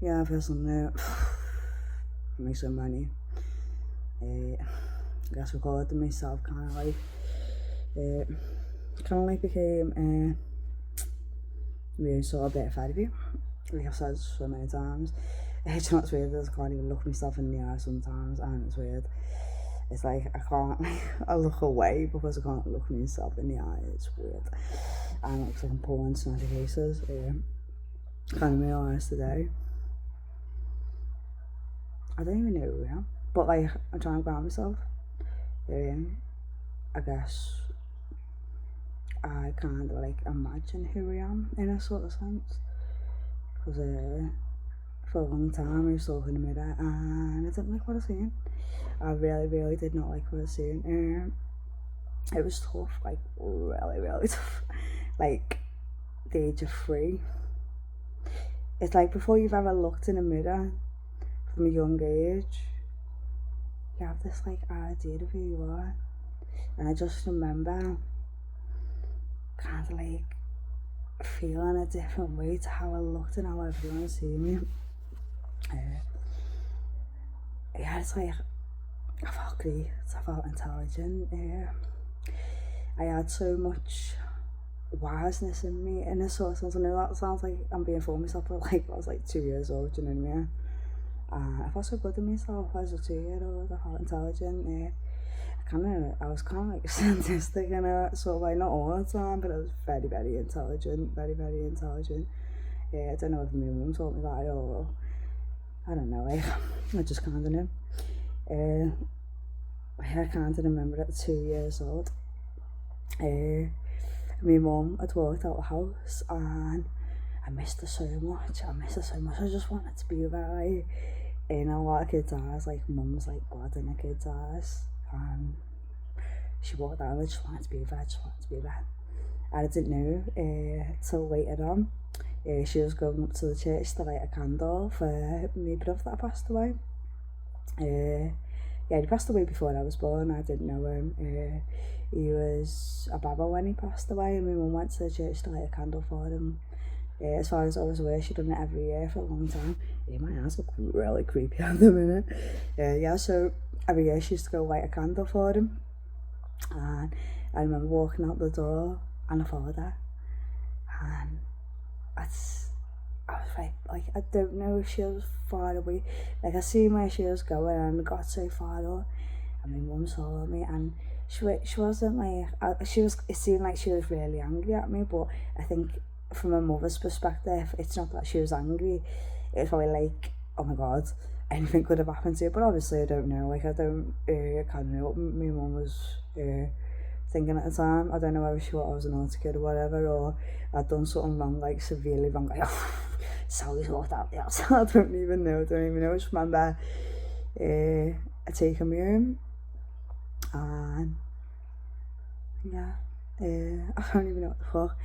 yeah, first on there, I make some money. I guess recording myself kind of like became really sort of a bit of therapy. Like I've said so many times. It's not weird, I can't even look myself in the eye sometimes, and it's weird. It's like I can't, I look away because I can't look myself in the eye. It's weird. And it looks like I'm pulling snotty cases. Kind of realised today. I don't even know who I am, but like I'm trying to ground myself. I guess I kind of like imagine who I am in a sort of sense, because for a long time I was looking in the mirror and I didn't like what I was seeing. I really did not like what I was seeing. It was tough, like really tough. Like the age of 3. It's like before you've ever looked in a mirror from a young age, you have this like idea of who you are. And I just remember kind of like feeling a different way to how I looked and how everyone was seeing me. Yeah, it's like I felt great, I felt intelligent. I had so much wiseness in me in a sort of sense. I know that sounds like I'm being for myself, but like I was like 2 years old, you know what I mean? I felt so good in myself as a 2-year-old. I felt intelligent. I was kind of like sadistic in a sort of way, not all the time, but I was very intelligent, very intelligent. I don't know if my mum taught me that or I don't know. I just kind of knew. I kind of remember at 2 years old. My mum had walked out the house and I missed her so much. I just wanted to be with her. In a lot of kids' eyes, like mum's like God in a kid's eyes, and she walked out and I just wanted to be with her. And I didn't know till later on. She was going up to the church to light a candle for my brother that passed away. He passed away before I was born. I didn't know him. He was a baba when he passed away, and my mum went to the church to light a candle for him. As far as I was aware, she'd done it every year for a long time. My ass looked really creepy at the minute. So every year she used to go light a candle for him. And I remember walking out the door and I followed her. And I was like, I don't know if she was far away. Like I seen where she was going and got so far up. And my mum saw me and she wasn't like, it seemed like she was really angry at me, but I think from a mother's perspective, it's not that she was angry. It's probably like, oh my God, anything could have happened to her. But obviously I don't know. Like I don't kind of know what my mum was thinking at the time. I don't know whether she thought I was an naughty kid or whatever, or I'd done something wrong, like severely wrong. Like, oh, Sally's walked out the house. I don't even know. I just remember taking me home, and yeah, I don't even know what the fuck.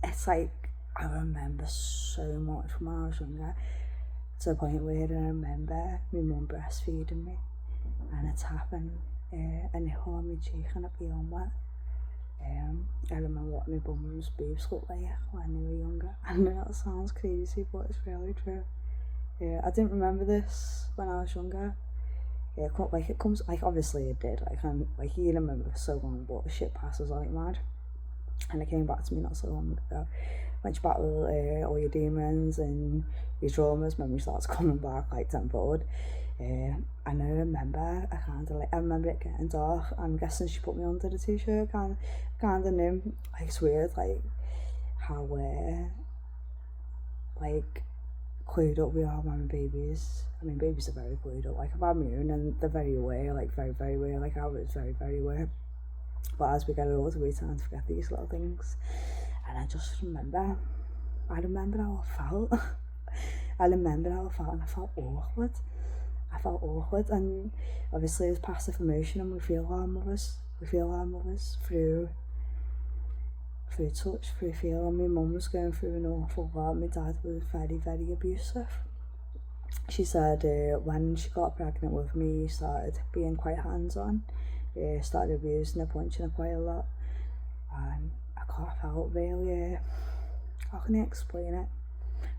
It's like I remember so much from when I was younger, to the point where I remember my mum breastfeeding me, and it's happened, and it hurt my cheek and it being wet. I remember what my bum's boobs looked like when they were younger. I know that sounds crazy, but it's really true. I didn't remember this when I was younger. It comes, like obviously it did, like you remember for so long, but shit passes like mad. And it came back to me not so long ago. Once you battle all your demons and your traumas, memory starts coming back like tenfold. And I remember, I remember it getting dark. I'm guessing she put me under the t-shirt, kind of knew. Like it's weird, like how like clued up we are when babies. I mean, babies are very clued up. Like I've had my own, and they're very aware, like very aware. Like I was very aware. But as we get older, we tend to forget these little things. And I remember how I felt. And I felt awkward. And obviously it's passive emotion, and we feel our mothers through touch, through feeling. My mum was going through an awful lot. My dad was very abusive. She said when she got pregnant with me, he started being quite hands-on. Started abusing her, punching her quite a lot. And I felt really how can I explain it?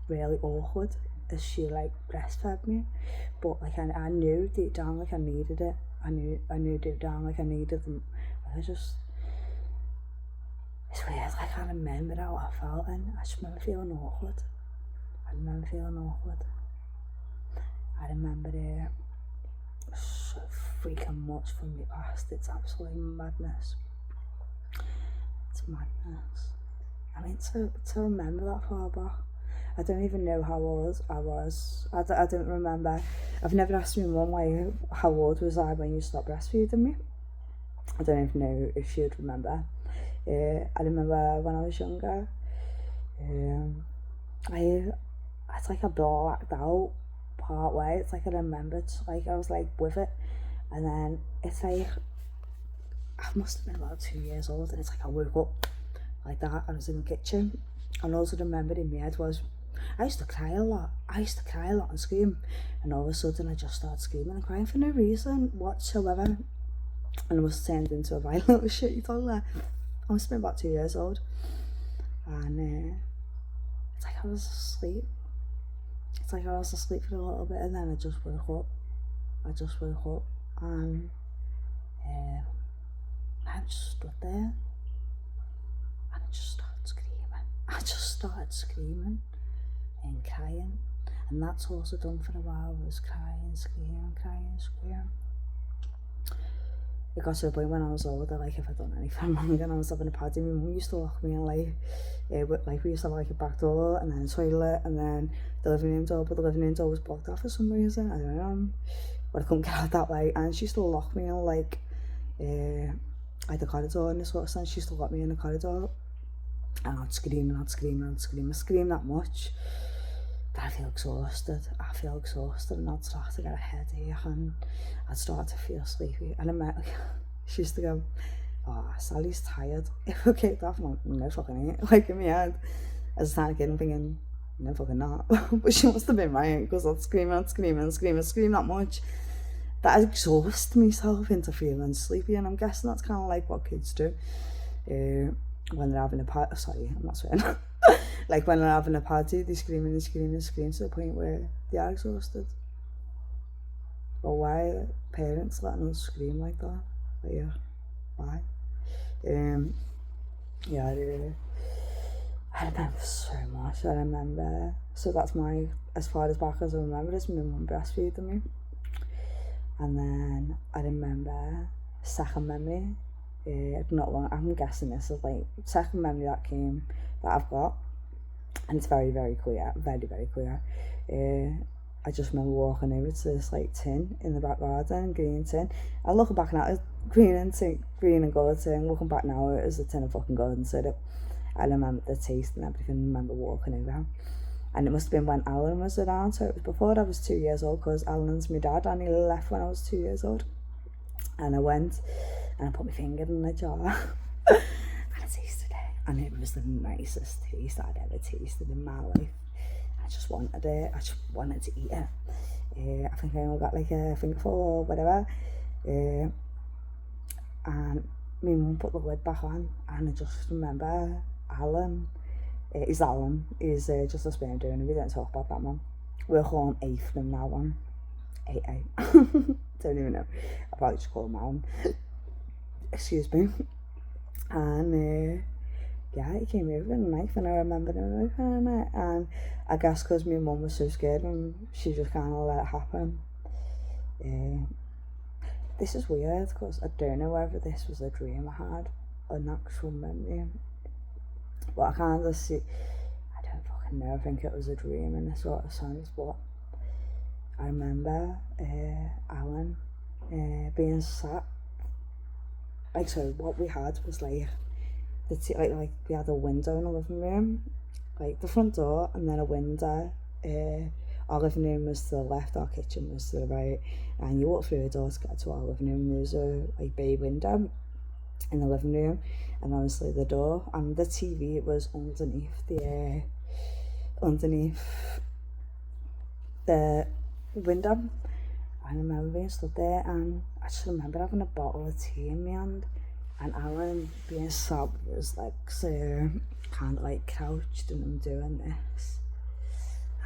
Really awkward as she like breastfed me, but like I knew deep down like I needed it. I knew deep down like I needed them. Like, it's weird. Like, I can't remember how I felt, and I just remember feeling awkward. I remember it so freaking much from the past. It's absolutely madness. It's madness. I mean, to remember that far back. I don't even know how old I was. I don't remember. I've never asked my mum like how old was I when you stopped breastfeeding me. I don't even know if she would remember. I remember when I was younger, it's like I blacked out part way. It's like I remembered, like I was like with it, and then it's like I must have been about 2 years old, and it's like I woke up like that. I was in the kitchen, and all I remembered in my head was I used to cry a lot. And scream, and all of a sudden I just started screaming and crying for no reason whatsoever, and I must have turned into a violent little shitty toddler. I must have been about 2 years old, and it's like I was asleep. It's like I was asleep for a little bit, and then I just woke up, and I just stood there, and I just started screaming and crying, and that's all I'd done for a while, was crying, screaming. It got to the point when I was older, like if I'd done anything wrong and I was having a party, my mum used to lock me in like we used to have like a back door and then a toilet and then the living room door, but the living room door was blocked off for some reason, I don't know, but I couldn't get out that way, and she used to lock me in like the corridor in this sort of sense. She used to lock me in the corridor, and I'd scream I scream that much that I feel exhausted, and I'd start to get a headache, and I'd start to feel sleepy, and I met like, she used to go, oh, Sally's tired. If I kicked off, I'm like, no fucking ain't. Like in my head, as a tiny kid, I'm thinking, no fucking not. But she must have been right, because I'd scream that much that I'd exhaust myself into feeling sleepy, and I'm guessing that's kind of like what kids do when they're having a party. Sorry, I'm not swearing. Like when they're having a party, they scream to the point where they are exhausted. But why are parents letting us scream like that? Like, yeah, why? Yeah, I remember so much. So that's as far as back as I remember, is my mum breastfeeding me. And then I remember second memory, not long, I'm guessing this is like second memory that I've got, and it's very, very clear, I just remember walking over to this like tin in the back garden, green tin. I'm looking back now, it's green and gold tin. Looking back now, it was a tin of fucking golden syrup. I remember the taste and everything. I remember walking over, and it must have been when Alan was around, so it was before I was 2 years old, because Alan's my dad, and he left when I was 2 years old. And I went and I put my finger in the jar and I tasted it, and it was the nicest taste I'd ever tasted in my life. I just wanted it. I just wanted to eat it. I think I only got like a fingerful or whatever. And my mum put the lid back on, and I just remember Alan. He's just a sperm donor. We don't talk about that man. We'll call him A from now on. A. Don't even know. I'll probably just call him Alan. Excuse me. And yeah, he came over with a knife, and I remember him opening it, and I guess because my mum was so scared, and she just kind of let it happen. This is weird, because I don't know whether this was a dream I had, an actual memory, but I kind of see, I don't fucking know, I think it was a dream in this sort of sense, but I remember Alan being sat, like, so what we had was like, like we had a window in the living room, like the front door, and then a window. Our living room was to the left, our kitchen was to the right, and you walk through the door to get to our living room. There's a like bay window in the living room, and obviously the door, and the TV was underneath the window. I remember being stood there, and I just remember having a bottle of tea in my hand, and Alan being sat was like so kind of like couched and I'm doing this.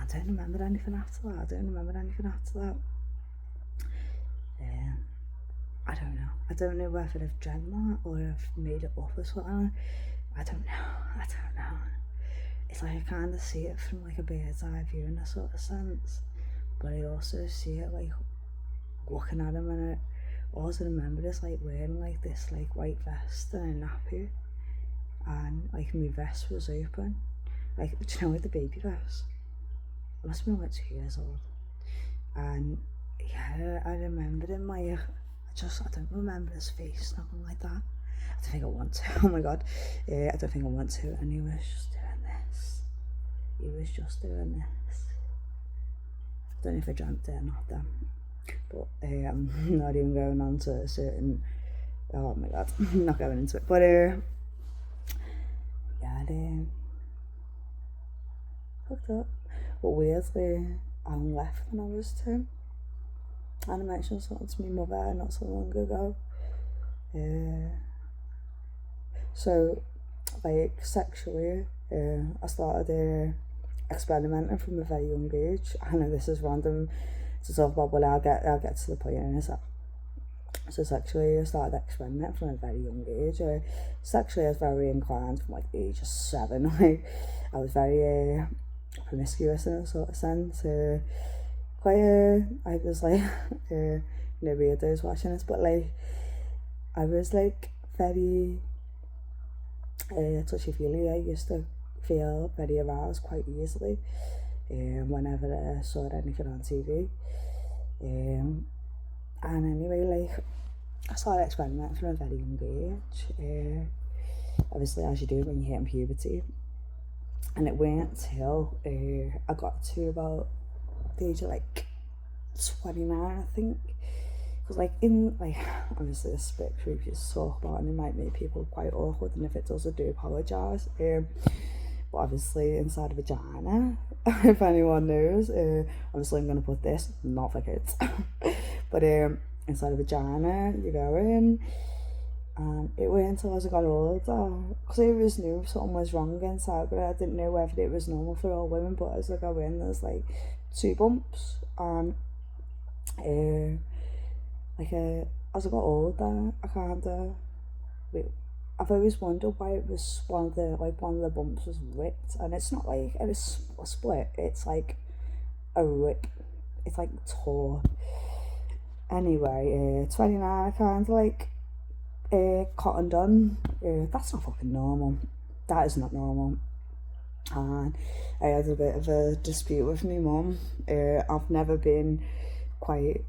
I don't remember anything after that. I don't know. I don't know whether I've dreamt that or I've made it up or something. I don't know. It's like I kind of see it from like a bird's eye view in a sort of sense, but I also see it like looking at him, and I also remember is like wearing like this like white vest and a nappy, and like my vest was open, like, do you know, like the baby vest? I must have been like 2 years old, and yeah, I remember him like, I don't remember his face, nothing like that. I don't think I want to. Oh my god, I don't think I want to. And he was just doing this. I don't know if I dreamt it or not then, but I'm not even going on to a certain. Oh my god, I'm not going into it. But yeah, they hooked up. But weirdly, I left when I was 2. And I mentioned something to my mother not so long ago. So, like, sexually, I started experimenting from a very young age. I know this is random to talk about, but I'll get to the point in a sec. So sexually, I started experimenting from a very young age. Sexually, I was very inclined from like the age of 7. Like, I was very promiscuous in a sort of sense. I was like, no weirdos watching this, but like, I was like very touchy-feely. I used to feel very aroused quite easily whenever I saw anything on TV. And anyway, like, I started experimenting from a very young age. Obviously, as you do when you're hitting puberty. And it went till I got to about the age of like 29, I think. Because like obviously this is a bit creepy to talk about and it might make people quite awkward, and if it does I do apologise. But obviously inside a vagina, if anyone knows, obviously I'm going to put this, not for kids, but inside a vagina you go in, and it went until as I got older, because I always knew something was wrong inside, but I didn't know whether it was normal for all women. But as I go in, there's like 2 bumps, and as I got older, I've always wondered why it was one of the bumps was ripped, and it's not like it was a split. It's like a rip. It's like tore. Anyway, 29, I kind of like cottoned on. That's not fucking normal. That is not normal. And I had a bit of a dispute with my mum. I've never been quite.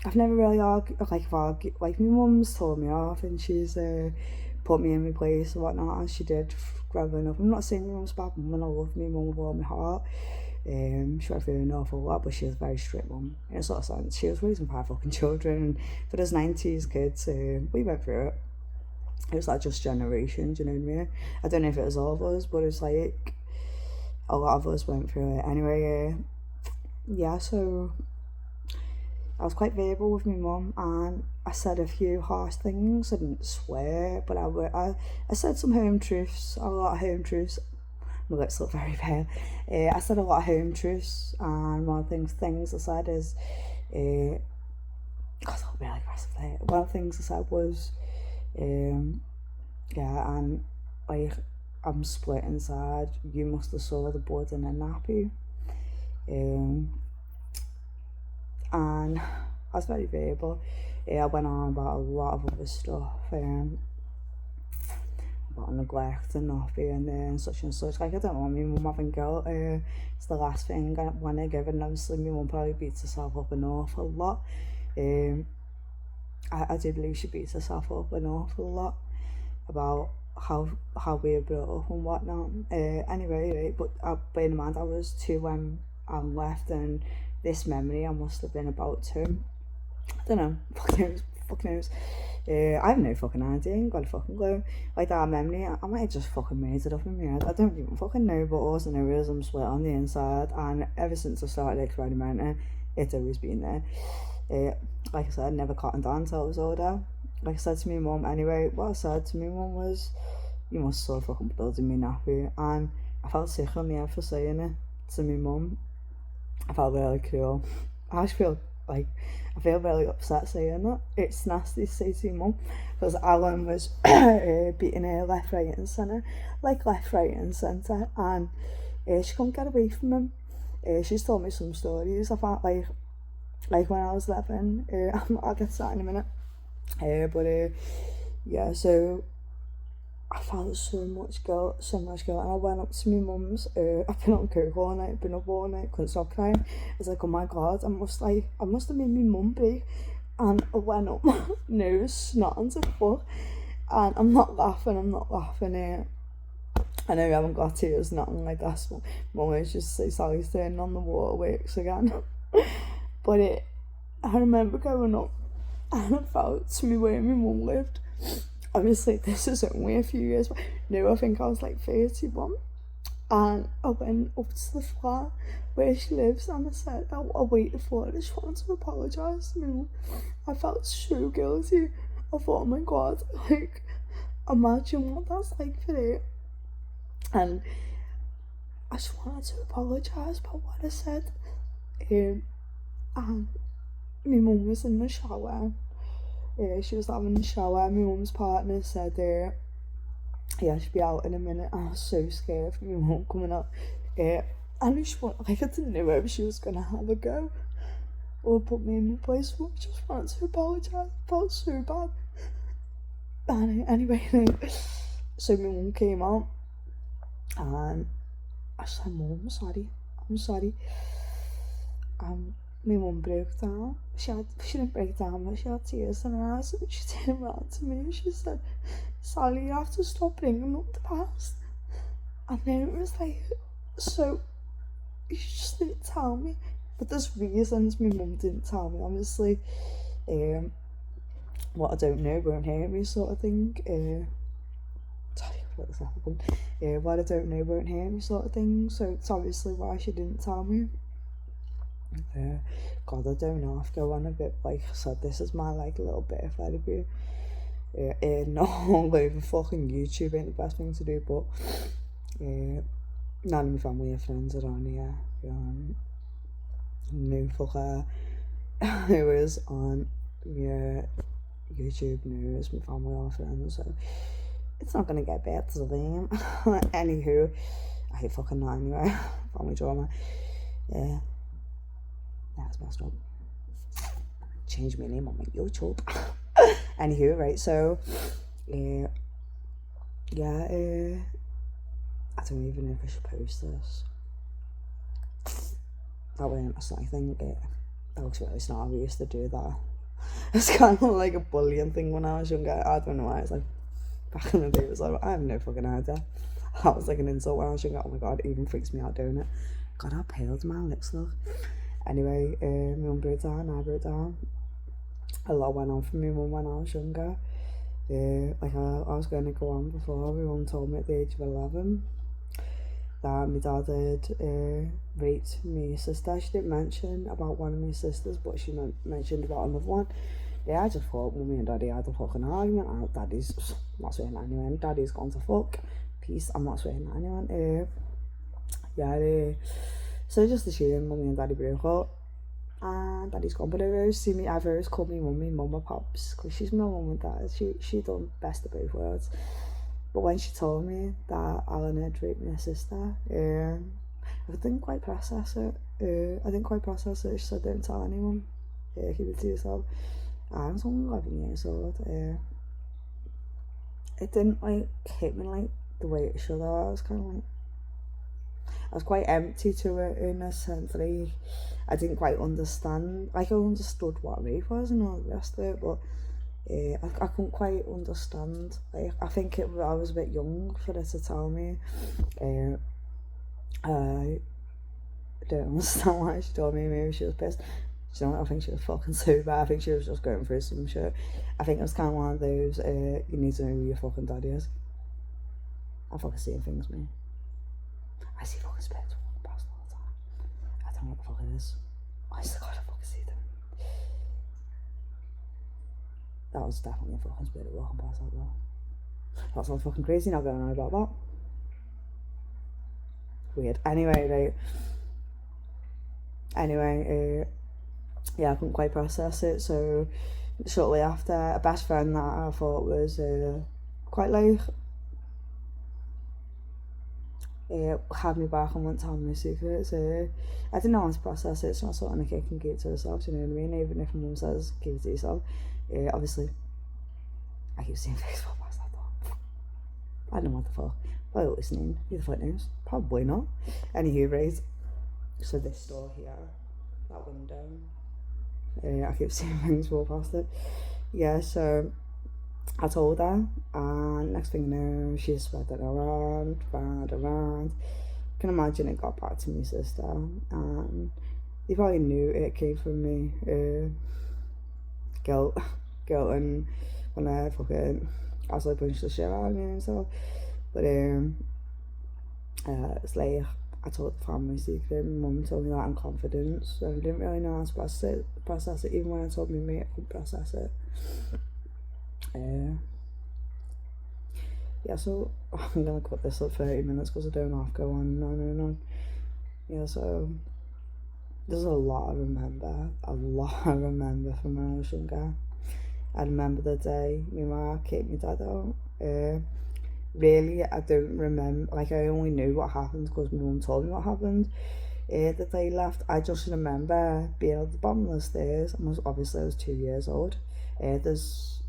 I've never really argued. Like my mum's told me off, and she's put me in my place and whatnot, as she did growing up. I'm not saying my mum's bad mum, and I love my mum with all my heart. She went through an awful lot, but she was a very strict mum in a sort of sense. She was raising 5 fucking children, and for us 90s kids, we went through it. It was like just generations, you know what I mean? I don't know if it was all of us, but it's like a lot of us went through it. Anyway, yeah, so I was quite verbal with my mum, and I said a few harsh things. I didn't swear, but I said some home truths, a lot of home truths. My lips look very pale. I said a lot of home truths, and one of the things I said is, God, that looked really aggressive there. One of the things I said was, yeah, and like, I'm split inside. You must have saw the blood in a nappy. And I was very verbal. I went on about a lot of other stuff, about neglect and nappy and such and such. Like, I don't want my mum having guilt. It's the last thing I want to give, and obviously my mum probably beats herself up an awful lot. I do believe she beats herself up an awful lot about how we were brought up and whatnot. Anyway, but bear in mind I was 2 when I left, and this memory I must have been about 2. I don't know. Fuck knows. I have no fucking idea. I ain't got a fucking clue. Like, that memory, I might have just fucking made it up in my head. I don't even fucking know, but all I know is I'm split on the inside, and ever since I started experimenting, it's always been there. Like I said, never cottoned on until I was older. like I said to my mum anyway, what I said to my mum was, you must so fucking blood in me nappy. And I felt sick on the end for saying it to my mum. I felt really cruel. I just feel like, I feel really upset saying that. It's nasty to say to your mum, because Alan was beating her left, right and centre, like left, right and centre, and she couldn't get away from him. She's told me some stories. I felt like when I was 11. I'll get to that in a minute. Yeah, so I felt so much guilt, and I went up to my mum's. I've been on Google all night, been up all night, couldn't stop crying. I was like, oh my god, I must have made my mum big. And I went up, nose snotting to fuck, and I'm not laughing. I know you haven't got tears, nothing like that. So mum was just say Sally's turning on the waterworks again. But I remember going up, and I felt to me where my mum lived. Obviously, this is only a few years back. No, I think I was like 31. And I went up to the flat where she lives, and I said, I waited for her. I just wanted to apologise to me. I felt so guilty. I thought, oh my god, like, imagine what that's like for her. And I just wanted to apologise about what I said. And my mum was in the shower. She was having a shower. My mum's partner said, yeah, she'll be out in a minute. I was so scared for my mum coming up. And I didn't know whether she was going to have a go or put me in my place. But I just wanted to apologise. I felt so bad. And anyway, so my mum came out, and I said, Mum, I'm sorry. My mum broke down. She didn't break down, but she had tears in her eyes. And she turned around to me and she said, Sally, you have to stop bringing up the past. And then it was like, so you just didn't tell me. But there's reasons my mum didn't tell me, obviously. What I don't know won't hurt me, sort of thing. What I don't know won't hurt me, sort of thing. So it's obviously why she didn't tell me. God, I don't know, I've go on a bit, like I said, this is my like little bit of therapy. Not all over fucking YouTube ain't the best thing to do, but none of my family or friends are on here. No fucker who is on YouTube knows my family or friends, so it's not gonna get better to them. Anywho, I hate fucking that anyway. Family drama. That's messed up. Change my name on my YouTube. Anywho, right, so I don't even know if I should post this. That wasn't a snotty thing. That looks really snotty. We used to do that. It's kind of like a bullying thing when I was younger. I don't know why. It's like back in the day, it was like, I have no fucking idea. That was like an insult when I was younger. Oh my god, it even freaks me out doing it. God, how pale do my lips look? Anyway, my mum broke down, I broke down. A lot went on for me mum when I was younger. Like I was going to go on before. My mum told me at the age of 11 that my dad had raped my sister. She didn't mention about one of my sisters, but she mentioned about another one. Yeah, I just thought mummy and daddy had a fucking argument. Daddy's not swearing at anyone. Daddy's gone to fuck. Peace. I'm not swearing at anyone. So just assume mummy and daddy broke up. And daddy's gone, but I've always called me mummy, mama, pops, because she's my mum and dad. She done best of both worlds. But when she told me that Alan had raped my sister, I didn't quite process it. She said, don't tell anyone. Keep it to yourself. I was only 11 years old. It didn't like hit me like the way it should have. I was quite empty to it in a sense. Like, I didn't quite understand. Like, I understood what rape was and all the rest of it, but I couldn't quite understand. Like, I think I was a bit young for her to tell me. I don't understand why she told me. Maybe she was pissed. You know, I think she was fucking sober. I think she was just going through some shit. I think it was kind of one of those, you need to know who your fucking daddy is. I fucking see things, man. I see fucking spirits walking past all the time. I don't know what the fuck it is. I still gotta fucking see them. That was definitely a fucking spirit walking past that door. That's all fucking crazy, not going on about that. Weird. Anyway, yeah, I couldn't quite process it, so shortly after, a best friend that I thought was quite like had me back and wouldn't tell me secrets. I didn't know how to process it. It's not something a kid can keep to herself, you know what I mean? Even if mum says keep it to yourself. Obviously, I keep seeing Facebook past that door. I don't know what the fuck. Probably listening. You the fuck knows? Probably not. Anywho, right. So this door here, that window, I keep seeing things walk past it. Yeah, so I told her, and next thing you know, she's spread it around. I can imagine it got back to my sister, and they probably knew it came from me. Guilt, and when I fucking absolutely punched the shit out of me and stuff. But it's like I told the family secret. My mum told me that in confidence, and I didn't really know how to process it. Even when I told my mate, I couldn't process it. Yeah, so I'm gonna cut this at 30 minutes because I don't have to go on and on and on. Yeah, so there's a lot I remember from when I was younger. I remember the day my mum kicked my dad out. Really, I don't remember, like I only knew what happened because my mum told me what happened. The day he left, I just remember being at the bottom of the stairs. Obviously I was 2 years old. There's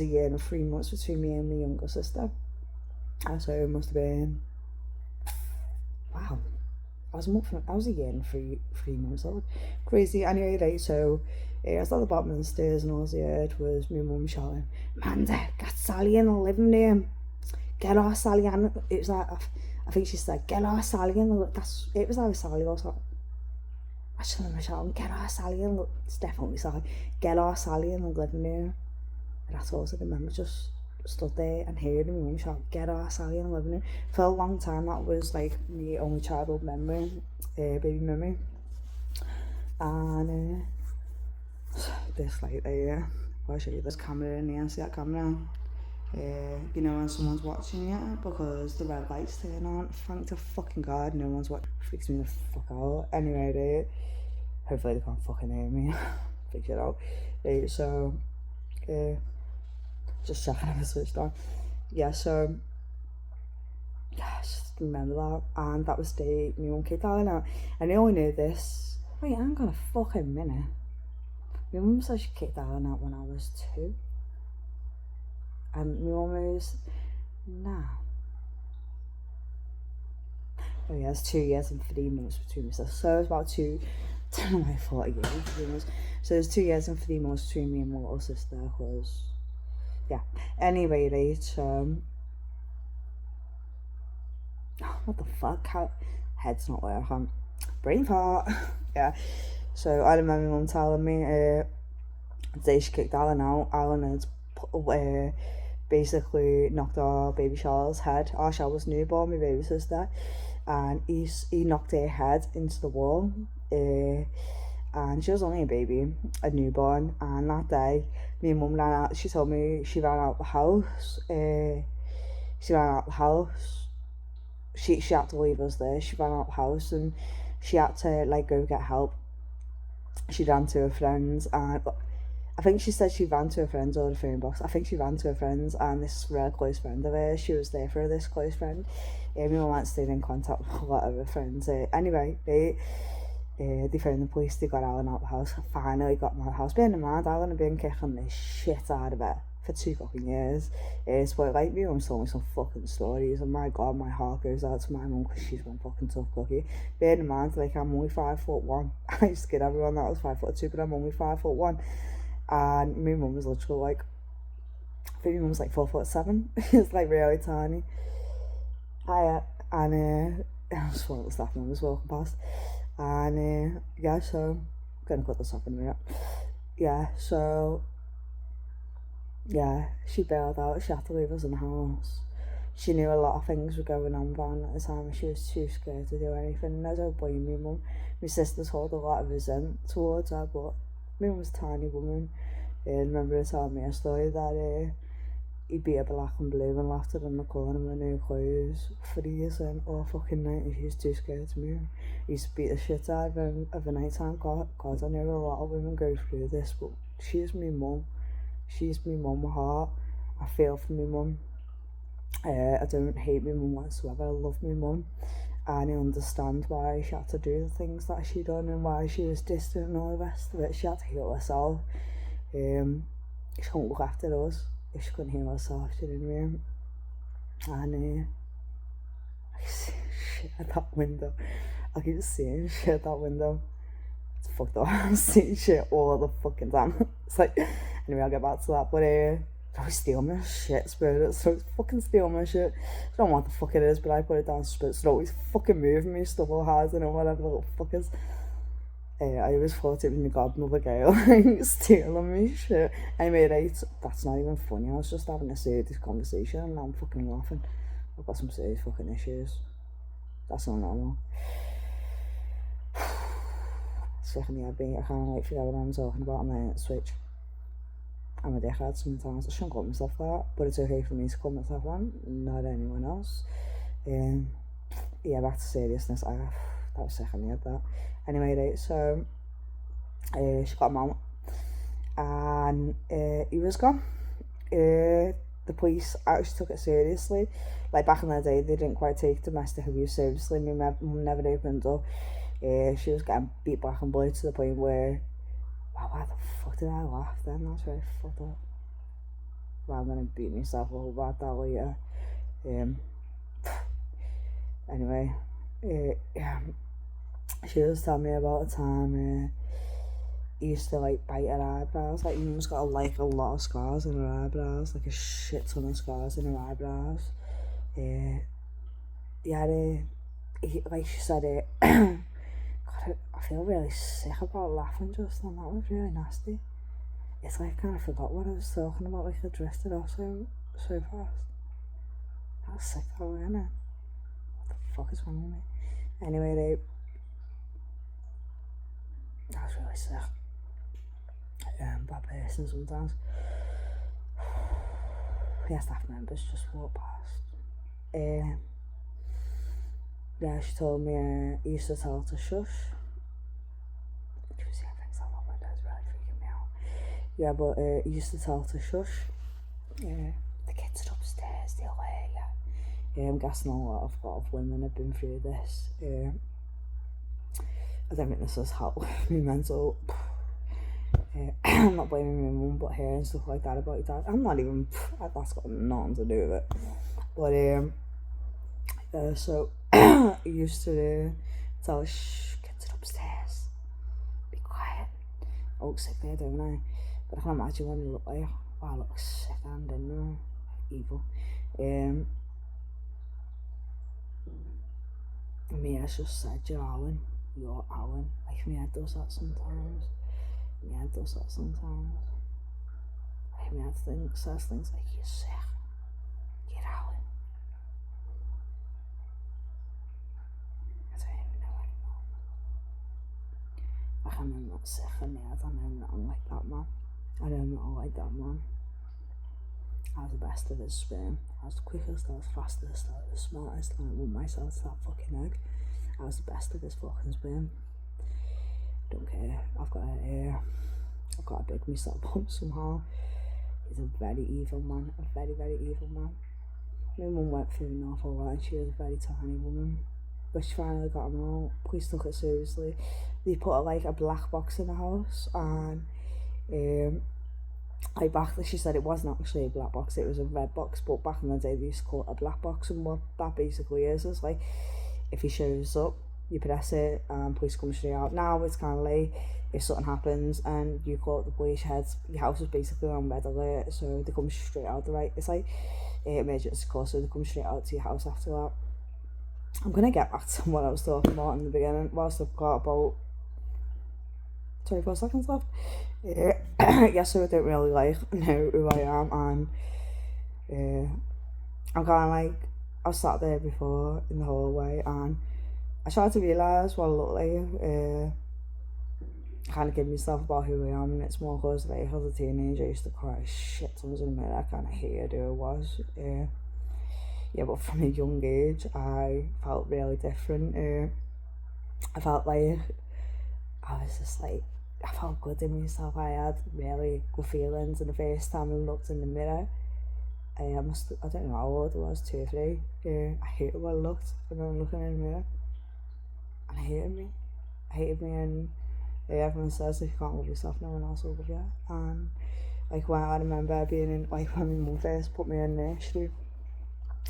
a year and 3 months between me and my younger sister. So it must have been, wow, I was a year and three months old. Crazy. Anyway, right, so I was at the bottom of the stairs and all I heard was my mum shouting, "Amanda, get Sally in the living room. Get our Sally in." It was like, I think she said, "Get our Sally in the," it was either Sally or something. I just remember shouting, "Get our Sally in," it's definitely Sally, "Get our Sally in the living room." And that's all I remember, just stood there and hearing my mum shout, "Get our Sally in the living room." For a long time that was like my only childhood memory, baby memory. And this light there, I'll show you this camera in here, see that camera? You know when someone's watching you because the red lights turn on. Thank to fucking God no one's watching. Freaks me the fuck out. Anyway, hopefully they can't fucking hear me. Figure it out. So just checking if I switched on. Yeah, so yeah, I just remember that, and that was the my mum kicked Alan out. And I only knew this. Wait, hang on a fucking minute. My mum said she kicked Alan out when I was 2. And my mum was, nah. Oh yeah, it's 2 years and 3 months between me. So it's about 2, I don't know why I thought a year and 3 months. So there's 2 years and 3 months between me and my little sister, because, yeah. Anyway, right, what the fuck? How head's not working. Brain fart. Yeah. So I remember my mum telling me the day she kicked Alan out, Alan had basically knocked our baby Charles' head. Our Charles was newborn, my baby sister, and he knocked her head into the wall. And she was only a newborn. And that day, my mum ran out. She told me she ran out the house. She had to leave us there. She ran out the house and she had to like go get help. She ran to her friends, and I think she said she ran to her friends or the phone box. I think she ran to her friends, and this real close friend of hers, she was there for this close friend. My mum went stayed in contact with a lot of her friends. Anyway, they phoned the police. They got Alan out the house. Finally got him out of the house. Bearing in mind, Alan had been kicking the shit out of her for 2 fucking years. So like, my mum told me some fucking stories, and my God, my heart goes out to my mum because she's one fucking tough cookie. Bearing in mind, like, I'm only 5'1". I used to kid everyone that I was 5'2", but I'm only 5'1". And my mum was literally like, I think my mum was like 4'7". It's like really tiny. I just one of the staff members walking past. And yeah, so I'm gonna cut this off in a minute. Yeah, so yeah, she bailed out. She had to leave us in the house. She knew a lot of things were going on around at the time, and she was too scared to do anything. And I don't blame my mum. My sister's hold a lot of resentment towards her, but my mum was a tiny woman. I remember her telling me a story that he'd be a black and blue and left her in the corner with no clothes for years and all fucking night, and she was too scared to move. He used to beat the shit out of him of a night time. God, I know a lot of women go through this, but she's my mum. She's my mum heart. I feel for my mum. I don't hate my mum whatsoever. I love my mum, and I understand why she had to do the things that she done and why she was distant and all the rest of it. She had to heal herself. She couldn't look after us if she couldn't heal herself, do you know what I mean? And I see shit at that window. I keep seeing shit at that window. It's fucked up. I'm seeing shit all the fucking time. It's like, anyway, I'll get back to that, but don't steal my shit, Spirit. So it's fucking steal my shit. I don't know what the fuck it is, but I put it down, Spirit. So always fucking moving me stuff all hard and whatever the little fuckers. I always thought it was my godmother girl stealing me shit. Anyway, right, that's not even funny. I was just having a serious conversation and now I'm fucking laughing. I've got some serious fucking issues. That's not normal. Sick of me, I can't forget what I'm talking about on my Switch. I'm a dickhead sometimes. I shouldn't call myself that, but it's okay for me to call myself one, not anyone else. Yeah, back to seriousness. That was sick of me at that. Anyway, right, so she got him out and he was gone. The police actually took it seriously. Like back in the day, they didn't quite take domestic abuse seriously. My mum never opened up. She was getting beat black and blue to the point where, wow, why the fuck did I laugh then? That's very fucked up. Well, I'm gonna beat myself up about that later. Anyway, yeah. She was telling me about a time he used to like bite her eyebrows. Like, mum's got like a lot of scars in her eyebrows, like a shit ton of scars in her eyebrows. Like she said, God, I feel really sick about laughing just then. That was really nasty. It's like I kind of forgot what I was talking about. Like I drifted off so fast. That was sick though, wasn't it? What the fuck is wrong with me? Anyway, that was really sick. Bad person sometimes. Yeah, staff members just walk past. Yeah, she told me he used to tell her to shush. Did you see how things like that windows really freaking me out? Yeah, but he used to tell her to shush. The kids are upstairs, they'll hear you. I'm guessing a lot of women have been through this. I don't think this has helped me mental. I'm not blaming my mum, but hearing stuff like that about your dad, I'm not even, that's got nothing to do with it. But so I used to tell shh, kids are upstairs, be quiet. I look sick there, don't I? But I can imagine when you look like, wow, I look sick and didn't I? Evil. Mia's just said, you're Alan. Like, Mia does that sometimes. Like, Mia says things like, you're sick. You're Alan. I don't even know anymore. Like, I'm not sick of Mia. I know nothing like that, man. I know nothing like that, man. I was the best of his sperm. I was the quickest, I was fastest, I was the smartest, and I won myself to that fucking egg. I was the best of his fucking sperm. Don't care. I've got to big myself up somehow. He's a very evil man. A very, very evil man. My mum went through an awful lot and she was a very tiny woman. But she finally got him out. Police took it seriously. They put a black box in the house and she said it wasn't actually a black box, it was a red box, but back in the day they used to call it a black box, and what that basically is like, if he shows up, you press it and police come straight out. Now it's kind of late. If something happens and you call up the police, your house is basically on red alert, so they come straight out it's like emergency call, so they come straight out to your house after that. I'm gonna get back to what I was talking about in the beginning, whilst I've got about 24 seconds left. Yeah, so I don't really know who I am, and I'm kind of I was sat there before in the hallway and I tried to realise what I look like. kind of give myself about who I am, and it's more because like as a teenager I used to cry shit tons in the mirror. I kind of hated who I was. Yeah, but from a young age I felt really different. I felt like I was just like, I felt good in myself. I had really good feelings, and the first time I looked in the mirror, I don't know how old I was, 2 or 3. I hated what I looked when I was looking in the mirror, and I hated me. And everyone says if you can't love yourself, no one else will love you. And like when I remember being in, like when my mum first put me in nursery,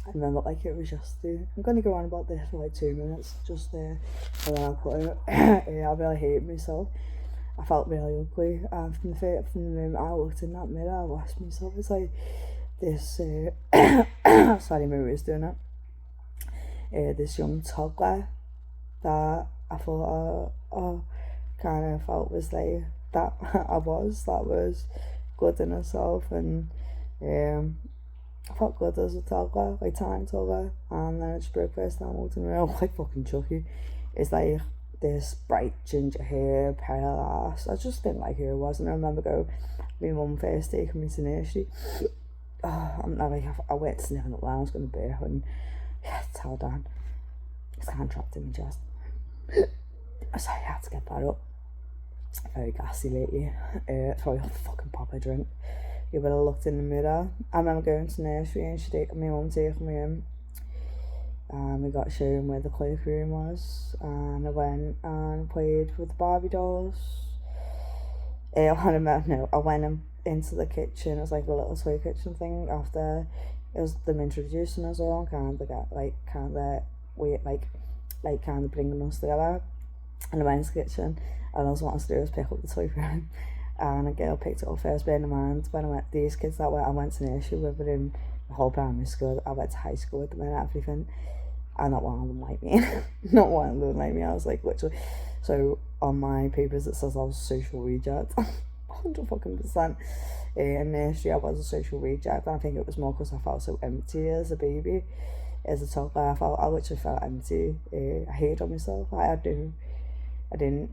I remember like it was just I'm gonna go on about this for like 2 minutes, just and then I'll put it. I really hated myself. I felt really ugly, and from the moment I looked in that mirror, I watched myself. It's like this. Sorry, my was doing it. This young toddler that I thought kind of felt was like that that was good in herself, and I felt good as a toddler, like tiny toddler, and then I just broke first time I walked in the room like fucking Chucky. It's like this bright ginger hair, pale ass. I just didn't like who I was, and I remember my mum first taking me to nursery. I went sniffing up there, I was going to birth, and yeah, it's held down. It's kind of trapped in my chest. So I had to get that up. Very gassy lately. Probably a fucking pop a drink. Yeah, but I looked in the mirror. I remember going to nursery and my mum taking me in. And we got shown where the cloakroom was. And I went and played with the Barbie dolls. I went into the kitchen. It was like a little toy kitchen thing after it was them introducing us all, kind of bringing us together. And I went into the kitchen, and all I wanted to do was pick up the toy phone, and a girl picked it up first. Bearing in mind, when I went, these kids that way, I went to nursery with them in the whole primary school. I went to high school with them and everything, and not one of them liked me. Not one of them liked me. I was like literally. So on my papers it says I was a social reject. 100%. In nursery I was a social reject, and I think it was more because I felt so empty as a baby. As a toddler, I literally felt empty. I hated on myself. I didn't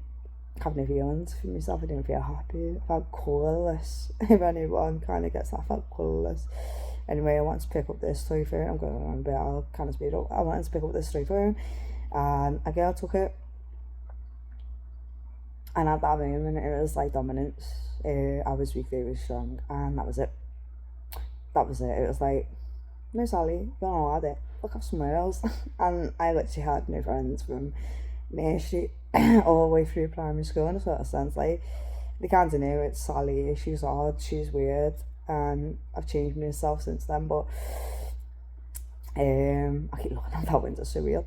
have no feelings for myself. I didn't feel happy. I felt colourless. If anyone kind of gets that, I felt colourless. Anyway, I wanted to pick up this toy phone. I'm going on a bit, I'll kind of speed up. I wanted to pick up this toy phone, and a girl took it. And at that moment, it was like dominance. I was weak, they were strong, and that was it. It was like, no, Sally, you're not allowed it. Look up somewhere else. And I literally had no friends from nursery all the way through primary school, in a sort of sense. Like, they kind of knew it's Sally, she's odd, she's weird, and I've changed myself since then. But I keep looking out that window, so real.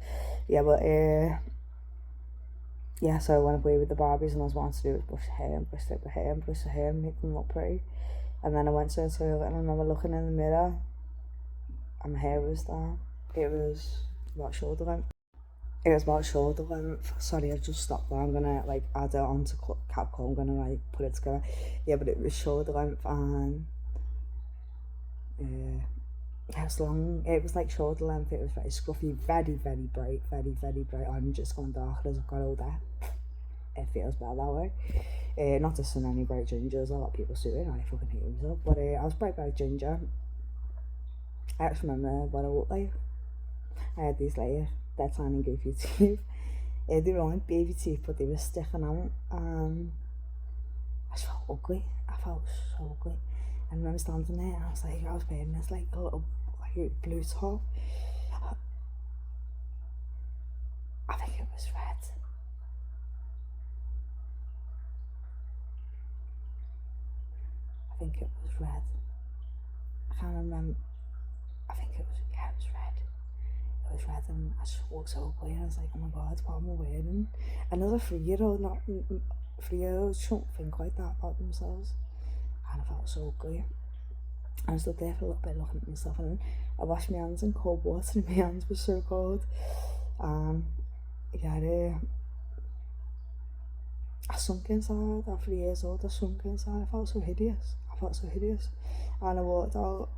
Yeah, but yeah, so I went away with the Barbies, and I was wanting to do was brush the hair and brush the hair and brush the hair and make them look pretty. And then I went to the toilet, and I remember looking in the mirror, and my hair was down. It was about shoulder length. Sorry, I just stopped there. I'm gonna like add it onto Capcom. I'm gonna like put it together. Yeah, but it was shoulder length, and it was long. It was like shoulder length. It was very scruffy, very bright, very bright orange. It's gone darker as I've got older. It feels better that way. Not to send any bright gingers. A lot of people do it. I fucking hate myself. But I was bright ginger. I actually remember what I looked like. I had these like dead tiny goofy teeth. They were only baby teeth, but they were sticking out. I just felt ugly. I felt so ugly. And I remember standing there, and I was wearing this like a little like blue top. I think it was red. I can't remember. I think it was red. It was red, and I just looked so ugly. I was like, oh my god, what am I wearing? Another 3-year-old, not 3-year-olds shouldn't think like that about themselves. And I felt so ugly. I stood there for a little bit looking at myself, and I washed my hands in cold water, and my hands were so cold. Yeah, I sunk inside. At 3 years old, I sunk inside. I felt so hideous. And I walked out.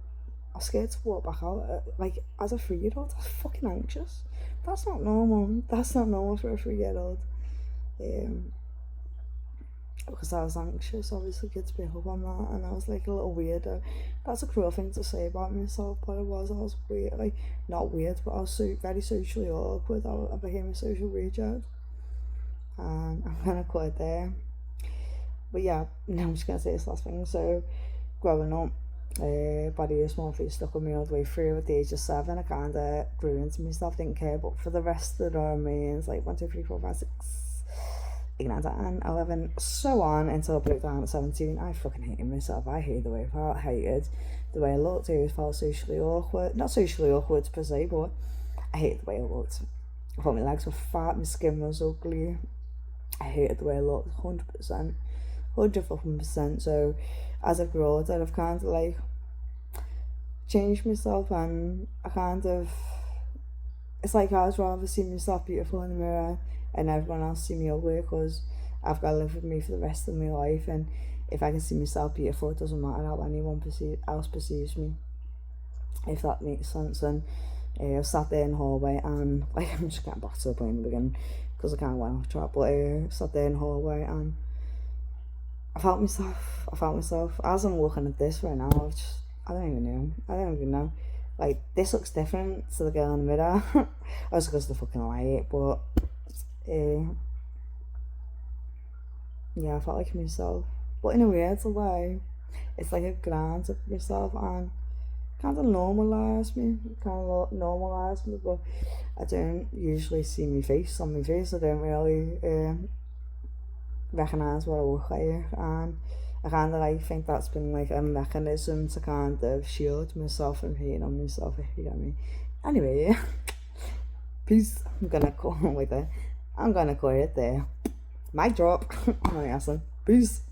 I was scared to walk back out. Like, as a 3-year-old, I was fucking anxious. That's not normal. That's not normal for a 3-year-old. because I was anxious, obviously kids pick up on that, and I was like a little weirdo. That's a cruel thing to say about myself, but I was weird, like, not weird, but I was very socially awkward. I became a social reject, and I'm gonna quit there. But yeah, no, I'm just gonna say this last thing. So, growing up, body dysmorphia stuck with me all the way through. At the age of 7, I kind of grew into myself, didn't care, but for the rest of the remains, like 1, 2, 3, 4, 5, 6, 8, 9, 10, 11, so on until I broke down at 17. I fucking hated myself. I hated the way I felt, hated the way I looked. I always felt socially awkward. Not socially awkward per se, but I hated the way I looked. I thought my legs were fat, my skin was ugly. I hated the way I looked, 100%. 100%. So as I've grown, I've kind of like changed myself, and I kind of, it's like I'd rather see myself beautiful in the mirror and everyone else see me ugly, because I've got to live with me for the rest of my life. And if I can see myself beautiful, it doesn't matter how anyone else perceives me, if that makes sense. And I was sat there in the hallway, and like, I'm just getting back to the point in the beginning because I kind of went off track, but I sat there in the hallway and I felt myself. As I'm looking at this right now, I don't even know. Like, this looks different to the girl in the mirror. Also because of the fucking light, but yeah, I felt like myself. But in a weird way, it's like a grant of myself, and kind of normalised me. But I don't usually see my face on my face. I don't really recognise what I look like, and I kind of like think that's been like a mechanism to kind of shield myself from hating on myself, if you get me. Anyway, peace. I'm gonna call it there. I'm gonna call it there. Mic drop. I'm not asking. Peace.